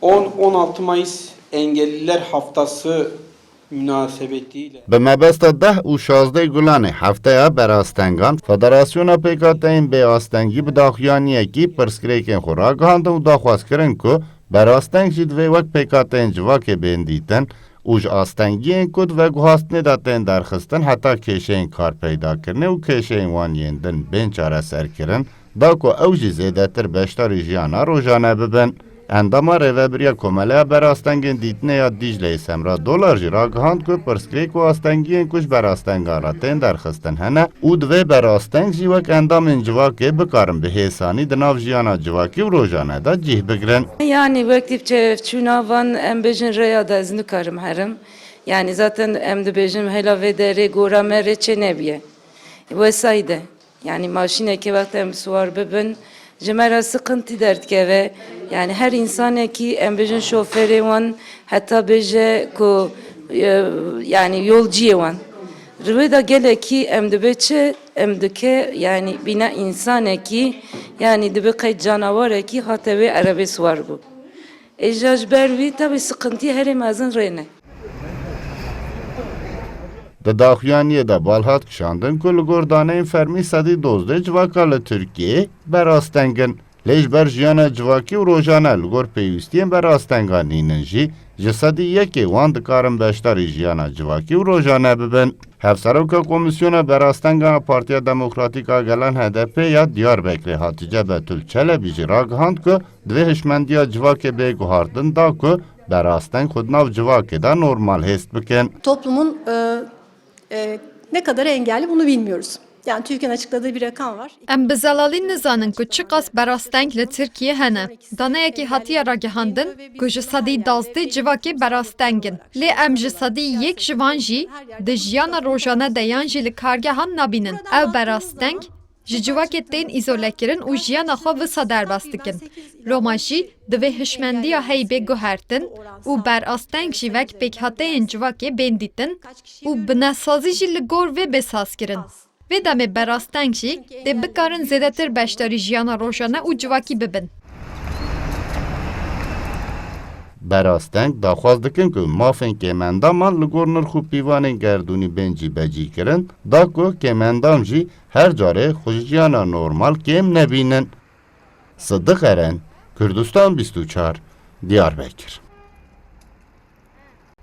10-16 Mayıs Engelliler Haftası münasebetiyle Bi mebesta 10 û 16 Gulanê hefteya berastengan, Federasyona Pêkateyên Bêastengî bi daxuyaniyekî pirsgirêkên xwe ragihandin û daxwaz kirin ku berasteng jî divê wek pêkateyên civakê bên dîtin û ji astengiyên ku di veguhastinê de tên derxistin heta kêşeyên karpeydakirinê û kêşeyên wan yên din bên çareserkirin, da ku ew jî zêdetir beşdarî jiyana rojane bibin. Endama rêveberiya Komeleya Berastengên Dîtinê ya Dîcleyê Semra Dolar jî ragihand ku pirsgirêk û astengiyên ku ji berastengan re tên derxistin hene û divê berasteng jî wek endamên civakê bikarin bi hêsanî di nav jiyana civakî û rojane de cih bigirin. Yani vektifçe çunavan em bejin reya da ez nikarim herim. Yani zaten em dibêjim hela vê derê gora me rê çê nebiye. Wesayde. Yani maşinekê vekte em swar bibin ji me re sıkıntı derdkeve. Yani her insanekî em bêjin şoferê wan heta bêje ku yani yolcuyê wan. Rivê da gelekî em dibe çi em dike yani bina insanekî yani dibe qey canawarekî hate wê erebê swar bû. Êja ji ber wî tabii sıkıntıyı herê mezin rêne. Di daxuyaniyê de balhat kişandin ku li gor daneyên fermî sedî dozdê civaka li Tirkiyeyê berastengin. Lê ji ber jiyana civakî û rojane li gor pêwîstiyên berastengan hînin jî, ji sedî yekê wan dikarin beşdarî jiyana civakî û rojane bibin. Hevserokya Komisyona Berastengana Partiya Demokratîk a Gelan HDP ya Diyarbekirê Hatice Betül Çelebi jî ragihand ku divê hişmendiya civakê bêguhardin da ku berasteng xwe di nav civakê de normal hêst bikin. Toplumun ne kadar engelli bunu bilmiyoruz. Yani TÜİK'in açıkladığı bir rakam var. Em bi zelalî nizanin ku çi qas berasteng li Tirkiye hene. Daneyekî hatiye ragihandin ku ji sedî 12 civakê berastengin. Lê em ji sedî yek ji wan jî di jiyana rojane de yan jî li kargehan nabînin. Ew berasteng ji civakê tên îzolekirin û jiyana xwe wisa derbas dikin. Roma jî divê hişmendiya heybê guhertin û berasteng jî wek pêkhateyên civakê bên dîtin û binêsazî jî li gor vê bêsaz kirin. Vê demê berasteng jî dê bikarin zêdetir beşdarî jiyana rojane û civakî bibin. Berasteng daxwaz dikin ku mafên kêmendaman li gor nirx û pîvanên gerdûnî bên jî becî kirin, da ku kêmendam jî her carê xwe ji jiyana normal kêm nebînin. Sıddık Eren, Kürdistan 24, Diyarbakır.